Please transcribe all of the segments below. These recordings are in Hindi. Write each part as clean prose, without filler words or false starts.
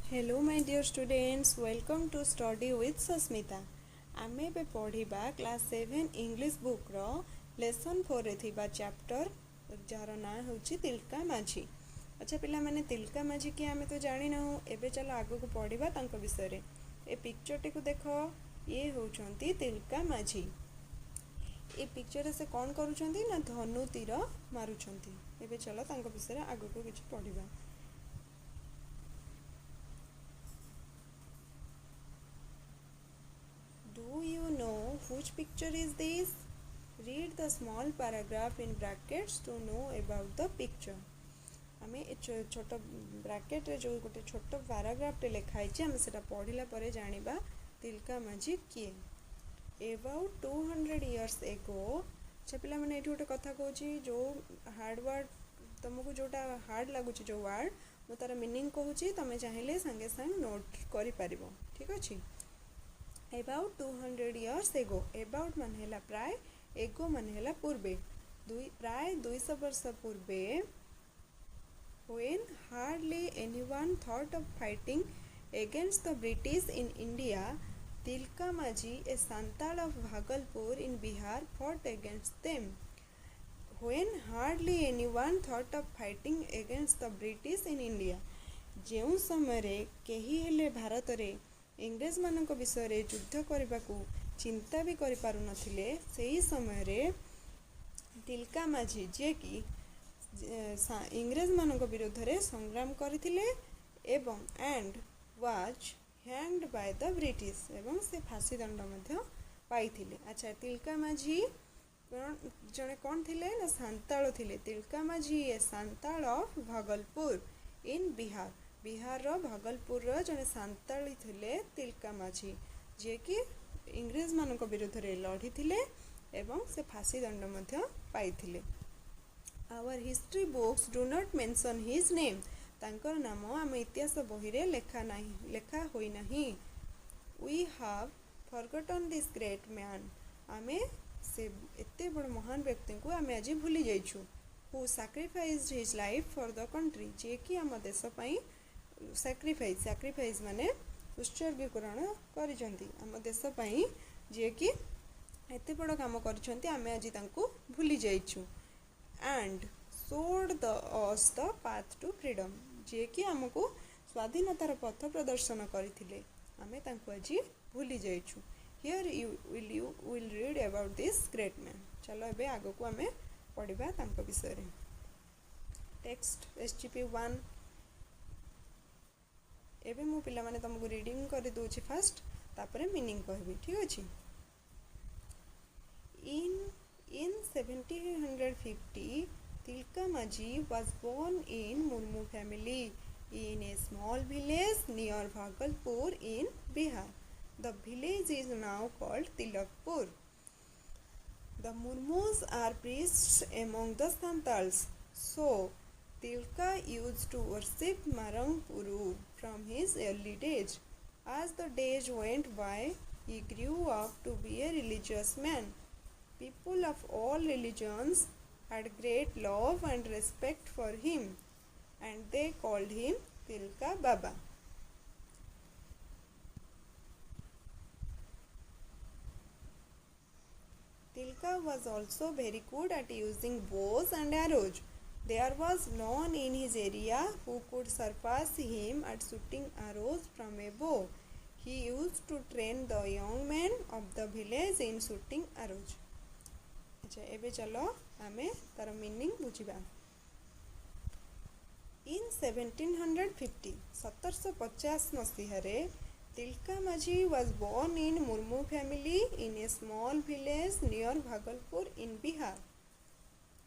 Hello my dear students, welcome to Study with Susmita. आमे बे पढ़िबा क्लास 7 इंग्लिश बुक रो लेसन 4 रे थिबा चैप्टर जार ना होची तिलका माझी। अच्छा पिला माने तिलका माझी कि आमे तो जानि ना हो एबे चलो आगो को पढ़िबा तांको विषय रे। ए पिक्चर टी को देखो ये होचंती तिलका माझी। ए पिक्चर से कौन करूचंती ना धनु तीर मारुचंती। एबे चलो तांको विषय रे आगो को किछ पढ़िबा। Do you know which picture is this? Read the small paragraph in brackets to know about the picture. आमे छोट ब्रैकेट रे जो गोटे छोट पैराग्राफ टे लिखाई छै हम सेटा पढ़िला परे जानिबा तिलका माझी किए। About 200 years ago छपिला माने एठी गोटे कथा कहूची जो हार्ड वर्ड तुमको जोटा हार्ड लागुची जो वर्ड मो तार मीनिंग कहूची तमे चाहिले संगे संग नोट करि परिबो ठीक अछि। About 200 years ago about मान हेला प्राय एगो मान हेला पूर्वे प्राय 200 वर्ष पूर्वे when hardly anyone thought of fighting against the British in India, Tilka माझी, a Santal of Bhagalpur in Bihar, fought against them. When hardly anyone thought of fighting against the British in India, ଯେଉଁ ସମୟରେ କେହି ହେଲେ ଭାରତରେ इंग्रेज मानक विषय रे युद्ध करने को चिंता भी करि पारु नथिले सेही समय रे तिलका माझी जे कि इंग्रेज मानक विरुद्ध रे संग्राम करथिले एवं and was hanged by the British एवं से फांसी दंड मध्य पाइथिले। अच्छा तिलका माझी जने कौन थिले ना सांताल थिले। तिलका माझी ए सांताल ऑफ भागलपुर इन बिहार बिहार रो भागलपुर रो जने सांताली थिले तिलका माझी जे कि इंग्रेज मानक विरुद्ध रे लड़ी थिले एवं से फांसी दंड मध्य पाइथिले। Our history books do not mention his name तांकर नाम आम इतिहास बही रे लेखा होई नाही। We have forgotten this great man आमे से एते बड़ महान व्यक्ति को आमे आज भूली जाइछु। Who sacrificed his life for the country जे कि आम देश पई सैक्रिफाइस माने उत्सर्गीकरण करिसंती आम देश पई जे कि एते बड़ काम करिसंती आमे आज तांको भूली जाइछु। And showed the us the path to freedom जे कि हमको स्वाधीनतार पथ प्रदर्शन करथिले आमे तांको आज भूली जाइछु। Here you will read about this great man. चलो एबे आगो को आमे पढ़िबा तांको विषय रे। टेक्स्ट SGP1 एबे मु पिला माने तुमको रीडिंग कर दोछि फर्स्ट तापरे मीनिंग कहबी ठीक अछि। In 1750 Tilka माझी was born in Murmu family in a small village near Bhagalpur in Bihar. The village is now called Tilakpur. The Murmus are priests among the Santals, so Tilka used to worship Marang Puru from his early days. As the days went by, he grew up to be a religious man. People of all religions had great love and respect for him, and they called him Tilka Baba. Tilka was also very good at using bows and arrows. There was no one in his area who could surpass him at shooting arrows from a bow. He used to train the young men of the village in shooting arrows. अच्छा एबे चलो आमे तार मीनिंग बुझिबा। इन 1750 1750 मसीहा रे तिलका माझी was born in Murmu family in a small village near Bhagalpur in Bihar.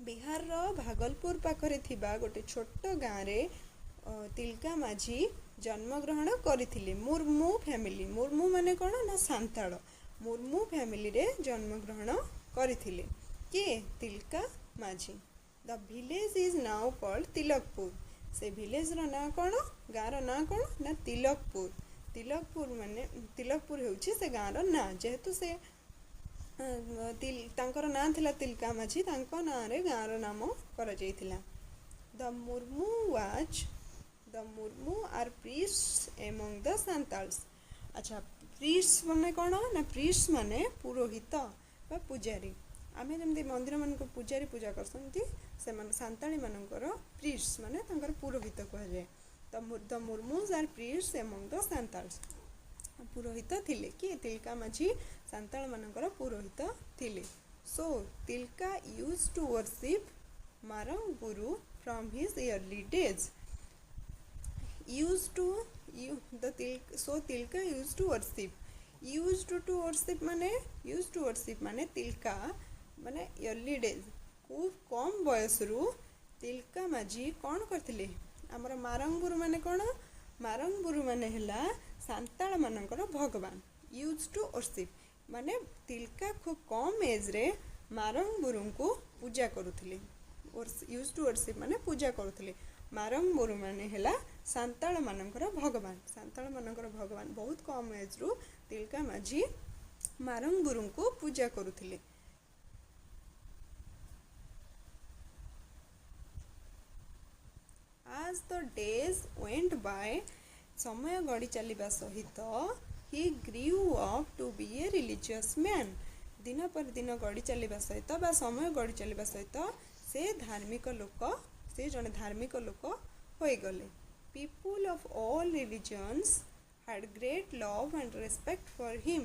Bihar रो भागलपुर पाखरे थिबा गोटे छोट गाँ रे तिलका माझी जन्म ग्रहण करथिले। मुर्मू फैमिली मुर्मू माने कोन ना सांताल मुर्मू फैमिली रे जन्म ग्रहण करथिले के तिलका माझी। The village is now called Tilakpur से विलेज रो ना कोन गाँ रो ना कोन ना तिलकपुर। तिलकपुर माने तिलकपुर होउची से गाँ रो ना जेहेतु से तांकर नाम थिला तिलका माझी तांको नाम रे गाँर नाम कर जाइथिला। The Murmu was the Murmu are priests among the Santals. अच्छा, प्रीस्ट्स माने कौन ना, प्रीस्ट्स माने पुरोहित बा पूजारी। आमे जमती मंदिर मान पूजारी पूजा करसंती से सांताली मानकर प्रीस्ट्स माने तांकर पुरोहित कह जाए। The Murmus are priests among the Santals. पुरोहित थिले कि तिलका माझी सांताल मानकर पुरोहित थिले। So Tilka use to worship Marang Guru from his early days. Use to so Tilka use to worship. Use to worship माने तिलका माने अर्ली डेज खूब कम बयस रु तिलका माझी कौन करथिले हमर मारंग गुरु माने कौन, मारंग गुरु माने हेला सांताल मानकर भगवान। यूज टू वर्शिप माने तिलका खूब कम एज रे मारंग गुरु को पूजा करुथिले। यूज टू वर्शिप माने पूजा करुथिले। मारंग गुरु माने हेला सांताल मानकर भगवान। सांताल मानकर भगवान बहुत कम एज रु तिलका माझी मारंग गुरु को पूजा करुथिले। As the days went by, समय गड़ी चलिबा सहित he grew up to be a religious man। दिन पर दिन गड़ी चलिबा सहित बा समय गड़ी चलिबा सहित से धार्मिक लोक, से जने धार्मिक लोक होई गले। People of all religions had great love and respect for him।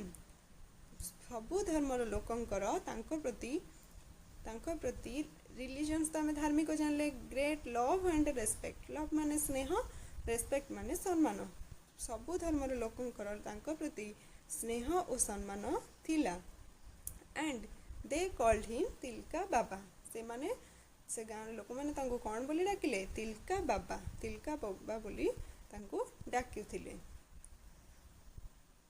सबु धर्मर लोकंकर तांको प्रति रिलीजन्स तो आम धार्मिक जानले great love and respect. Love माने स्नेह, रेस्पेक्ट माने सम्मान। सबु धर्मर लोकंकर तांको प्रति स्नेह और सम्मान थिला। And they called him Tilka Baba. से माने से गाँव लोक मैंने तांको कौन बोली डाकिले, तिलका बाबा बोली तांको डाकिथिले।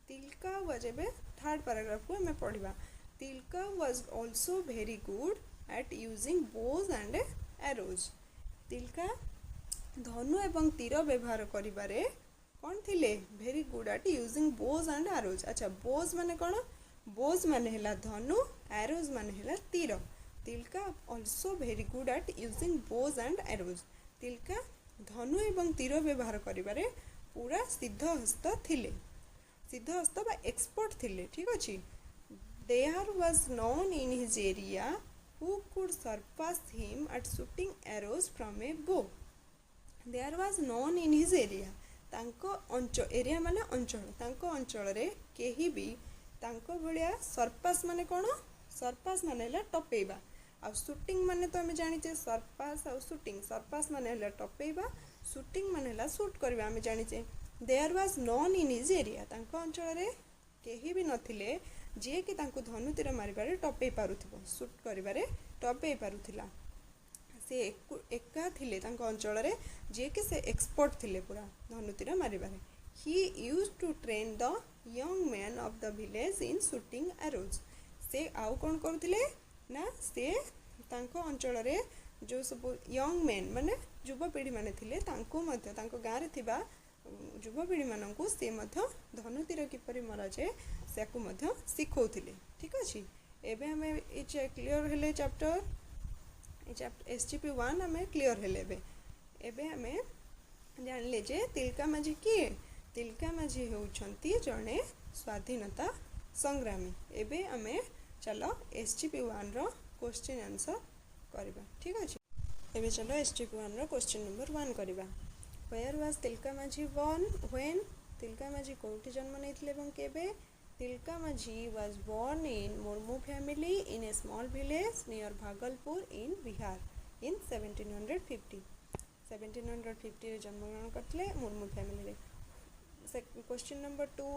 तिलका वाज एबे थर्ड पैराग्राफ को हमें पढ़िबा। Tilka was also very good at using bows and arrows. Tilka धनु एवं तीर व्यवहार करिबारे कौन थिले, very good at using bows and arrows. अच्छा, बोज माने कौन, बोज माने हेला धनु, एरोज माने हेला तीर। Tilka also very good at using bows and arrows. Tilka धनु एवं तीर व्यवहार करिबारे पूरा सिद्धहस्त थिले। सिद्धहस्त बा एक्सपर्ट थिले। ठीक अछि। There was known in his area who could surpass him at shooting arrows from a bow। There was none in his area। तांको अंचल, एरिया माने अंचल, तांको अंचल रे केही भी तांको भलिया सरपास माने कोन, सरपास माने हला टपेबा। आ शूटिंग माने तो हमें जानिचे सरपास आ शूटिंग। सरपास माने हला टपेबा, शूटिंग माने हला शूट करबा हमें जानिचे। There was known in his area. तांको अंचल रे केही भी नथिले जे कि तांको धनु तीर मारिबारे टपे पारुथिबो, शूट करिबारे टपे पारुथिला। से एका थिले तांको अंचल रे जे कि से एक्सपर्ट थिले पूरा धनु तीर मारिबारे। He used to train the young man of the village in shooting arrows. से आउ कोन करुथिले ना, से तांको अंचल रे जो सब यंग मैन माने युवपीढ़ी माने थिले तांको मध्य तांको गाँव रे थिबा युवपीढ़ी मानू से धनु तीर किपरि मरा जाए से शिखौले। ठीक अच्छे। एवं आम क्लीयर हेले चैप्टर SGP1 आम क्लीयर हेले। एवं आम जानले जे तिलका माझी किए, तिलका माझी होउछंती जड़े स्वाधीनता संग्रामी। एवं आम चलो SGP1 रो क्वेश्चन आंसर करबा। ठीक अच्छे। एवं चलो SGP1 रो क्वेश्चन नंबर 1 करबा। Where was तिलका माझी born? When? तिलका माझी कोठी जन्म नेइथिले एवं केबे? तिलका माझी was born in Murmu family in a small village near Bhagalpur in Bihar in 1750। 1750 रे जन्म ग्रहण करथिले मुर्मू फैमिली रे। Question number 2,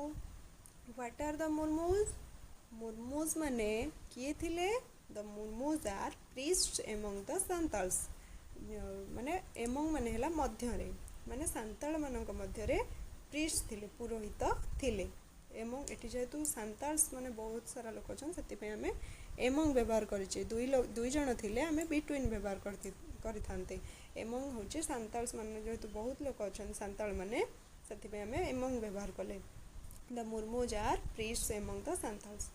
what are the Murmus? Murmus माने किए थिले? The Murmus are priests among the Santals. माने एमंग माने हला मध्य रे, माने सांताल मानक मध्य रे प्रीस्ट थिले, पुरोहित थिले। एमंग एटी जेहेतु सांताल्स माने बहुत सारा लोक छन सेति पे हमें एमंग व्यवहार करिचे। दुई जण थिले हमें बिटवीन व्यवहार करिथांते। एमंग होचे सांताल्स माने जेहेतु बहुत लोक छन सांताल माने सेति पे हमें एमंग व्यवहार कले। The Murmus are priests among the Santals.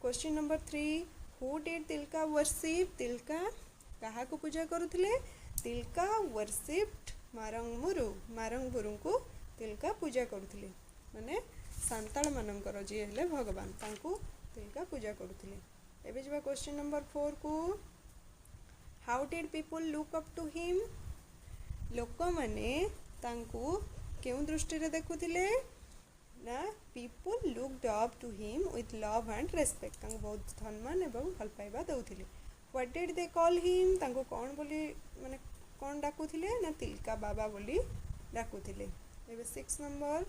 Question number 3, who did Tilka worship? Tilka कहा को पूजा करुथिले? तिलका वर्शिप्ड मारंगबुरु को तिलका पूजा करुले माने सांताल मानकर जी हेले भगवान तांको तिलका पूजा करुले। एबे जबा क्वेश्चन नंबर 4 को how did people look up to him लोक माने तांको केउ दृष्टि रे देखुथिले ना people looked up to him with love and respect तांको बहुत सम्मान एवं भल पाइबा दउथिले। What did they call him तांको कौन बोली माने कौन डाकुथिले ना तिलका बाबा बोली डाकुथिले। एबे 6 नंबर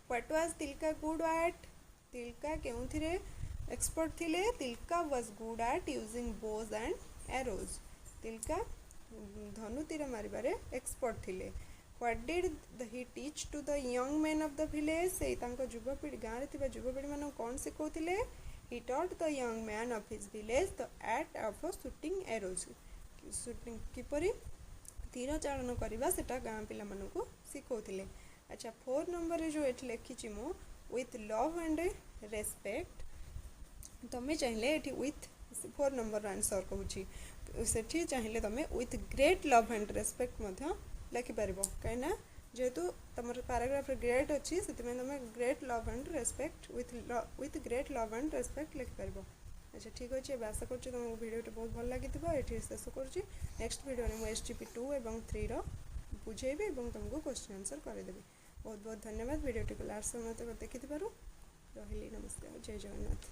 what was Tilka good at Tilka केउथिरे एक्सपर्ट थिले Tilka was good at using bows and arrows Tilka धनु तीर मारिबारे एक्सपर्ट थिले। What did he teach to the young man of the village से तांको युवपीढ़ी गाँव में युवपीढ़ी मान कौन शिखौले he taught the young man of his village the art of shooting arrows shooting किपरि तीर चालन करवा सेटा गाँ पिला मानकु शिखौले। अच्छा 4 नंबर रे जो एठी लिखिछि मु विथ लव एंड रेस्पेक्ट तमे चाहिले एठी विथ 4 नंबर आंसर कहूछि सेठी चाहिले तमे with great love and respect मध्य लिखि पारिबो कहिना जेहेतु तुम पैराग्राफ ग्रेट अच्छी से तुम great love and respect with great love and respect लिखि पारिबो। अच्छा ठीक अच्छे आशा कर तुमको वीडियो बहुत भल लगी ये शेष कर नेक्स्ट वीडियो में मुझे STP 2 और 3 बुझेबी और तुमको क्वेश्चन आंसर करदेवी। बहुत बहुत धन्यवाद वीडियो टी लास्ट समय देखि रही। नमस्कार जय जगन्नाथ।